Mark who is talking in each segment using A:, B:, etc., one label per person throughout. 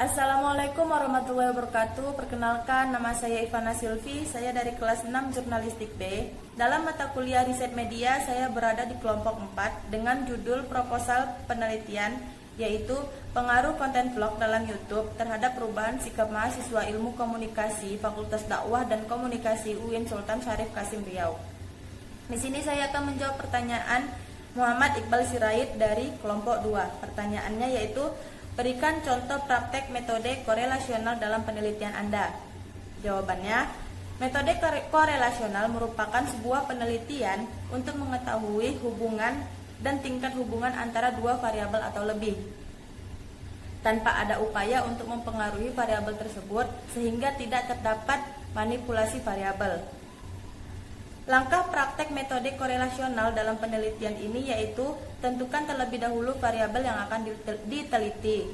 A: Assalamualaikum warahmatullahi wabarakatuh. Perkenalkan, nama saya Ivana Silvi. Saya dari kelas 6 Jurnalistik B. Dalam mata kuliah Riset Media, saya berada di kelompok 4 dengan judul proposal penelitian, yaitu pengaruh konten vlog dalam YouTube terhadap perubahan sikap mahasiswa Ilmu Komunikasi Fakultas Dakwah dan Komunikasi UIN Sultan Syarif Kasim Riau. Di sini saya akan menjawab pertanyaan Muhammad Iqbal Sirait dari kelompok 2. Pertanyaannya yaitu, berikan contoh praktek metode korelasional dalam penelitian Anda. Jawabannya, metode korelasional merupakan sebuah penelitian untuk mengetahui hubungan dan tingkat hubungan antara dua variabel atau lebih, tanpa ada upaya untuk mempengaruhi variabel tersebut sehingga tidak terdapat manipulasi variabel. Langkah praktek metode korelasional dalam penelitian ini yaitu tentukan terlebih dahulu variabel yang akan diteliti.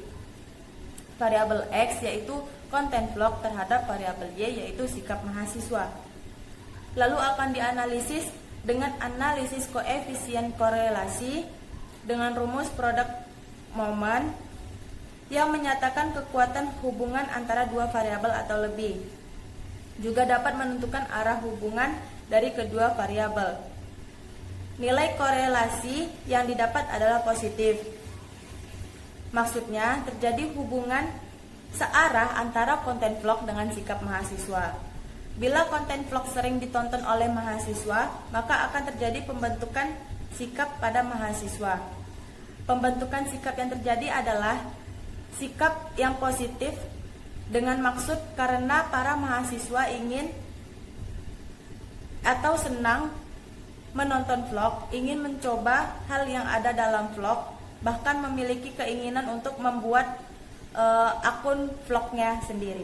A: Variabel X yaitu konten vlog terhadap variabel Y yaitu sikap mahasiswa. Lalu akan dianalisis dengan analisis koefisien korelasi dengan rumus produk momen yang menyatakan kekuatan hubungan antara dua variabel atau lebih. Juga dapat menentukan arah hubungan dari kedua variabel. Nilai korelasi yang didapat adalah positif. Maksudnya, terjadi hubungan searah antara konten vlog dengan sikap mahasiswa. Bila konten vlog sering ditonton oleh mahasiswa, maka akan terjadi pembentukan sikap pada mahasiswa. Pembentukan sikap yang terjadi adalah sikap yang positif dengan maksud karena para mahasiswa ingin atau senang menonton vlog, ingin mencoba hal yang ada dalam vlog, bahkan memiliki keinginan untuk membuat akun vlognya sendiri.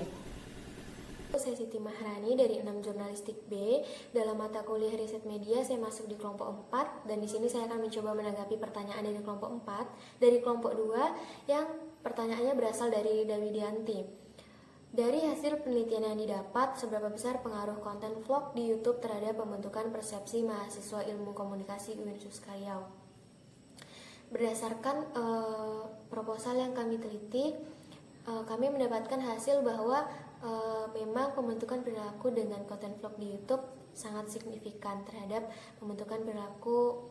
B: Saya Siti Mahrani dari 6 Jurnalistik B. Dalam mata kuliah Riset Media, saya masuk di kelompok 4 dan di sini saya akan mencoba menanggapi pertanyaan dari kelompok 4. Dari kelompok 2 yang pertanyaannya berasal dari Dawi Dianti. Dari hasil penelitian yang didapat, seberapa besar pengaruh konten vlog di YouTube terhadap pembentukan persepsi mahasiswa Ilmu Komunikasi UIN Riau? Berdasarkan proposal yang kami teliti, kami mendapatkan hasil bahwa memang pembentukan perilaku dengan konten vlog di YouTube sangat signifikan terhadap pembentukan perilaku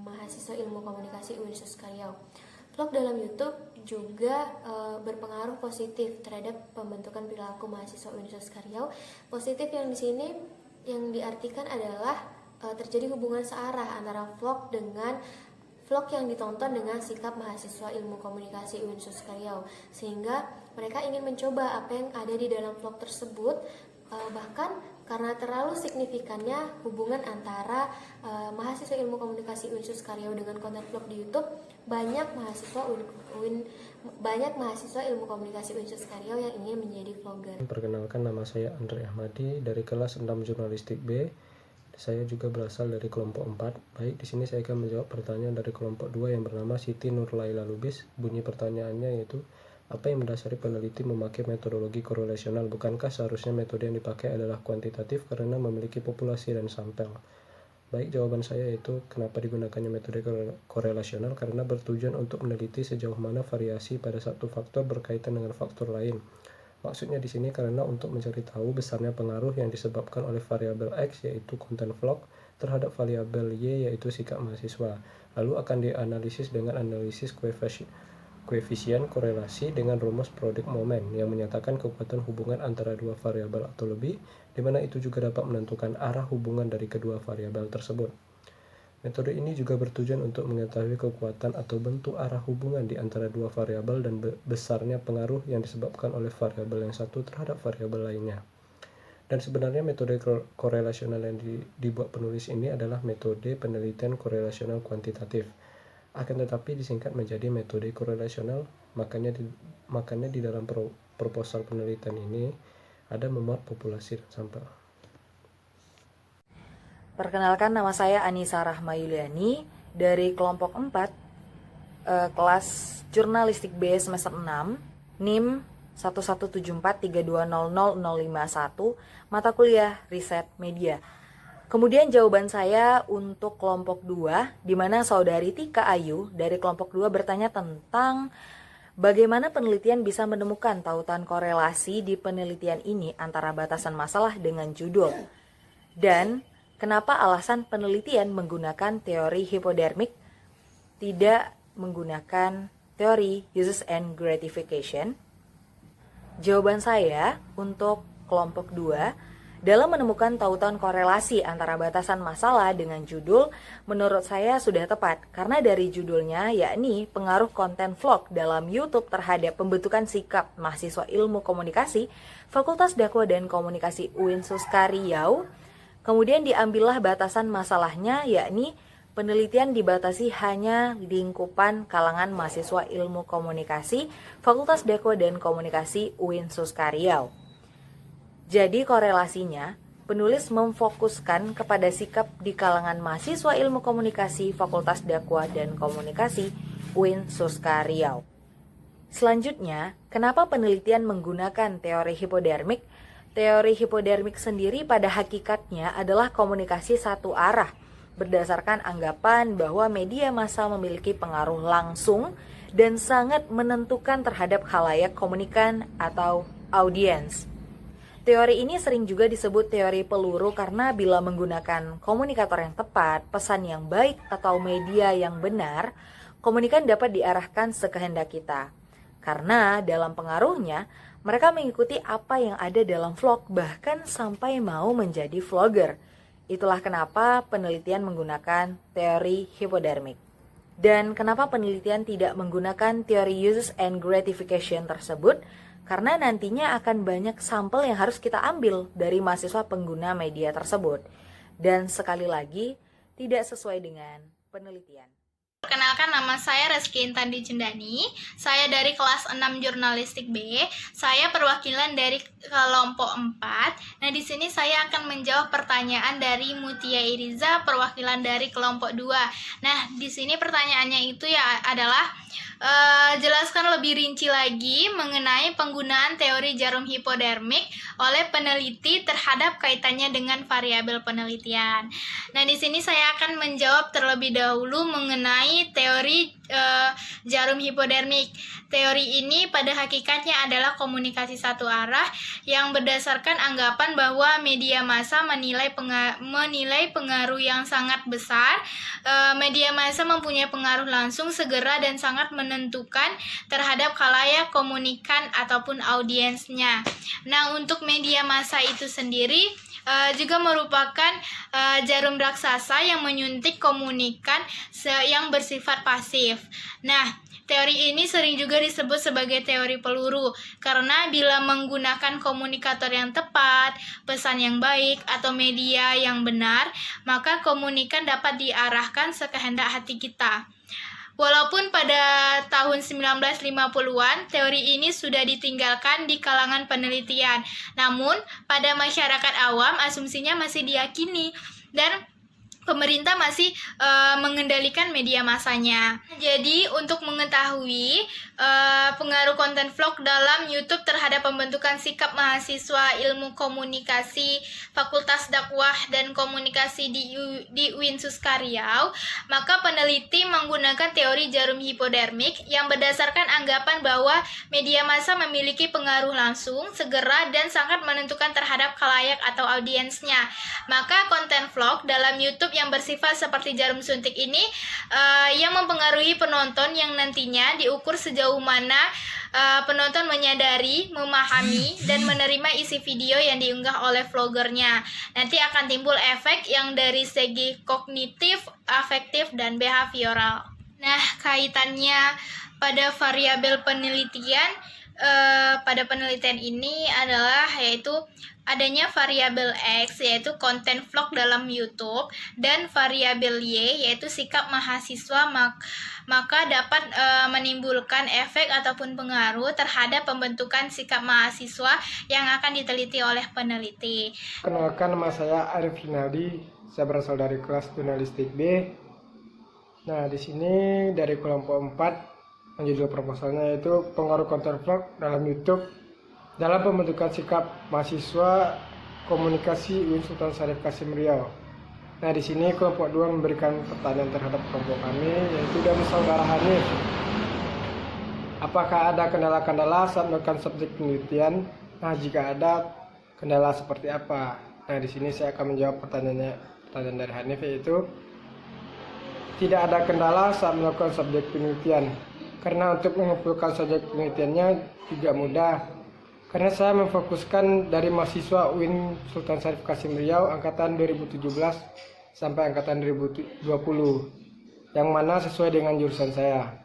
B: mahasiswa Ilmu Komunikasi UIN Riau. Vlog dalam YouTube juga berpengaruh positif terhadap pembentukan perilaku mahasiswa Universitas Riau. Positif yang di sini yang diartikan adalah terjadi hubungan searah antara vlog yang ditonton dengan sikap mahasiswa Ilmu Komunikasi Universitas Riau, sehingga mereka ingin mencoba apa yang ada di dalam vlog tersebut. Bahkan karena terlalu signifikannya hubungan antara mahasiswa Ilmu Komunikasi Universitas Riau dengan konten vlog di YouTube, banyak mahasiswa Ilmu Komunikasi Universitas Riau yang ingin menjadi vlogger.
C: Perkenalkan, nama saya Andre Ahmadi dari kelas 6 Jurnalistik B. Saya juga berasal dari kelompok 4. Baik, di sini saya akan menjawab pertanyaan dari kelompok 2 yang bernama Siti Nurlaila Lubis. Bunyi pertanyaannya yaitu, apa yang mendasari peneliti memakai metodologi korelasional? Bukankah seharusnya metode yang dipakai adalah kuantitatif karena memiliki populasi dan sampel? Baik, jawaban saya yaitu kenapa digunakannya metode korelasional, karena bertujuan untuk meneliti sejauh mana variasi pada satu faktor berkaitan dengan faktor lain. Maksudnya di sini karena untuk mencari tahu besarnya pengaruh yang disebabkan oleh variabel X yaitu konten vlog terhadap variabel Y yaitu sikap mahasiswa. Lalu akan dianalisis dengan analisis koefisien korelasi dengan rumus produk momen yang menyatakan kekuatan hubungan antara dua variabel atau lebih, di mana itu juga dapat menentukan arah hubungan dari kedua variabel tersebut. Metode ini juga bertujuan untuk mengetahui kekuatan atau bentuk arah hubungan di antara dua variabel dan besarnya pengaruh yang disebabkan oleh variabel yang satu terhadap variabel lainnya. Dan sebenarnya metode korelasional yang dibuat penulis ini adalah metode penelitian korelasional kuantitatif. Akan tetapi disingkat menjadi metode korelasional, makanya di dalam proposal penelitian ini ada memuat populasi dan sampel.
D: Perkenalkan, nama saya Anissa Rahma Yuliani dari kelompok 4 kelas Jurnalistik B semester 6, NIM 11743200051, mata kuliah Riset Media. Kemudian jawaban saya untuk kelompok 2, di mana saudari Tika Ayu dari kelompok 2 bertanya tentang Bagaimana penelitian bisa menemukan tautan korelasi di penelitian ini antara batasan masalah dengan judul? Dan kenapa alasan penelitian menggunakan teori hipodermik tidak menggunakan teori uses and gratification? Jawaban saya untuk kelompok 2, dalam menemukan tautan korelasi antara batasan masalah dengan judul, menurut saya sudah tepat karena dari judulnya yakni pengaruh konten vlog dalam YouTube terhadap pembentukan sikap mahasiswa ilmu komunikasi Fakultas Dakwah dan Komunikasi UIN Suska Riau. Kemudian diambillah batasan masalahnya yakni penelitian dibatasi hanya lingkupan kalangan mahasiswa ilmu komunikasi Fakultas Dakwah dan Komunikasi UIN Suska Riau. Jadi korelasinya, penulis memfokuskan kepada sikap di kalangan mahasiswa ilmu komunikasi Fakultas Dakwah dan Komunikasi UIN Suska Riau. Selanjutnya, kenapa penelitian menggunakan teori hipodermik? Teori hipodermik sendiri pada hakikatnya adalah komunikasi satu arah, berdasarkan anggapan bahwa media massa memiliki pengaruh langsung dan sangat menentukan terhadap khalayak komunikan atau audiens. Teori ini sering juga disebut teori peluru karena bila menggunakan komunikator yang tepat, pesan yang baik, atau media yang benar, komunikan dapat diarahkan sekehendak kita. Karena dalam pengaruhnya, mereka mengikuti apa yang ada dalam vlog, bahkan sampai mau menjadi vlogger. Itulah kenapa penelitian menggunakan teori hipodermik. Dan kenapa penelitian tidak menggunakan teori uses and gratification tersebut? Karena nantinya akan banyak sampel yang harus kita ambil dari mahasiswa pengguna media tersebut. Dan sekali lagi, tidak sesuai dengan penelitian.
E: Perkenalkan, nama saya Reski Intandi Cendani. Saya dari kelas 6 Jurnalistik B. Saya perwakilan dari kelompok 4. Nah, di sini saya akan menjawab pertanyaan dari Mutia Iriza, perwakilan dari kelompok 2. Nah, di sini pertanyaannya itu adalah jelaskan lebih rinci lagi mengenai penggunaan teori jarum hipodermik oleh peneliti terhadap kaitannya dengan variabel penelitian. Nah, di sini saya akan menjawab terlebih dahulu mengenai teori jarum hipodermik. Teori ini pada hakikatnya adalah komunikasi satu arah yang berdasarkan anggapan bahwa media massa menilai pengaruh yang sangat besar. Media massa mempunyai pengaruh langsung, segera, dan sangat menentukan terhadap khalayak komunikan ataupun audiensnya. Nah, untuk media massa itu sendiri juga merupakan jarum raksasa yang menyuntik komunikan yang bersifat pasif. Nah, teori ini sering juga disebut sebagai teori peluru karena bila menggunakan komunikator yang tepat, pesan yang baik, atau media yang benar, maka komunikan dapat diarahkan sekehendak hati kita. Walaupun pada tahun 1950-an, teori ini sudah ditinggalkan di kalangan penelitian. Namun, pada masyarakat awam, asumsinya masih diyakini dan pemerintah masih mengendalikan media massanya. Jadi, untuk mengetahui pengaruh konten vlog dalam YouTube terhadap pembentukan sikap mahasiswa ilmu komunikasi Fakultas Dakwah dan Komunikasi di UIN Suska Riau, maka peneliti menggunakan teori jarum hipodermik yang berdasarkan anggapan bahwa media massa memiliki pengaruh langsung, segera, dan sangat menentukan terhadap khalayak atau audiensnya. Maka konten vlog dalam YouTube yang bersifat seperti jarum suntik ini yang mempengaruhi penonton yang nantinya diukur sejauh mana penonton menyadari, memahami, dan menerima isi video yang diunggah oleh vloggernya. Nanti akan timbul efek yang dari segi kognitif, afektif, dan behavioral. Nah, kaitannya pada variabel penelitian, pada penelitian ini adalah yaitu adanya variabel X yaitu konten vlog dalam YouTube dan variabel Y yaitu sikap mahasiswa, maka dapat menimbulkan efek ataupun pengaruh terhadap pembentukan sikap mahasiswa yang akan diteliti oleh peneliti.
F: Kenalkan, nama saya Arif Hinaldi, saya berasal dari kelas Jurnalistik B. Nah, di sini dari kelompok 4, judul proposalnya yaitu pengaruh konten vlog dalam YouTube dalam pembentukan sikap mahasiswa komunikasi UIN Sultan Syarif Kasim Riau. Nah, di sini kelompok 2 memberikan pertanyaan terhadap kelompok kami, yaitu dari saudara Hanif. apakah ada kendala-kendala saat melakukan subjek penelitian? Nah, jika ada, kendala seperti apa? Nah, di sini saya akan menjawab pertanyaan dari Hanif, yaitu tidak ada kendala saat melakukan subjek penelitian. Karena untuk mengumpulkan subjek penelitiannya juga mudah. Karena saya memfokuskan dari mahasiswa UIN Sultan Syarif Kasim Riau angkatan 2017 sampai angkatan 2020, yang mana sesuai dengan jurusan saya.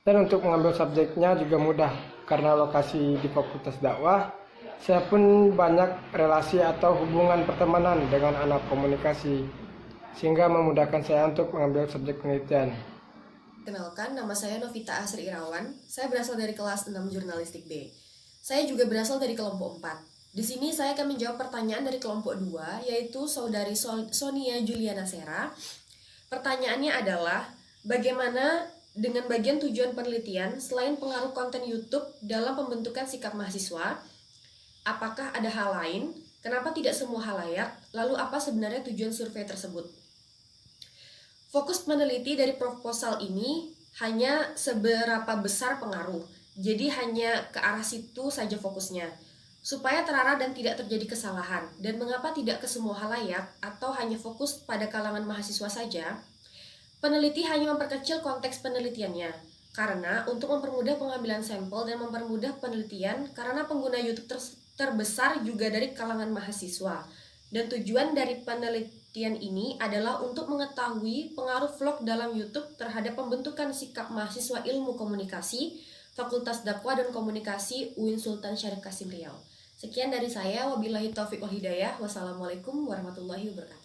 F: Dan untuk mengambil subjeknya juga mudah, karena lokasi di Fakultas Dakwah, saya pun banyak relasi atau hubungan pertemanan dengan anak komunikasi, sehingga memudahkan saya untuk mengambil subjek penelitian.
G: Kenalkan, nama saya Novita Asri Irawan. Saya berasal dari kelas 6 Jurnalistik B. Saya juga berasal dari kelompok 4. Di sini saya akan menjawab pertanyaan dari kelompok 2, yaitu saudari Sonia Juliana Sera. Pertanyaannya adalah, bagaimana dengan bagian tujuan penelitian selain pengaruh konten YouTube dalam pembentukan sikap mahasiswa? Apakah ada hal lain? Kenapa tidak semua halayak? Lalu apa sebenarnya tujuan survei tersebut? Fokus peneliti dari proposal ini hanya seberapa besar pengaruh. Jadi hanya ke arah situ saja fokusnya, supaya terarah dan tidak terjadi kesalahan. Dan mengapa tidak ke semua halayak atau hanya fokus pada kalangan mahasiswa saja? Peneliti hanya memperkecil konteks penelitiannya, karena untuk mempermudah pengambilan sampel dan mempermudah penelitian, karena pengguna YouTube terbesar juga dari kalangan mahasiswa. Dan tujuan dari penelitian ini adalah untuk mengetahui pengaruh vlog dalam YouTube terhadap pembentukan sikap mahasiswa ilmu komunikasi, Fakultas Dakwah dan Komunikasi UIN Sultan Syarif Kasim Riau. Sekian dari saya, wabillahi taufiq wal hidayah. Wassalamualaikum warahmatullahi wabarakatuh.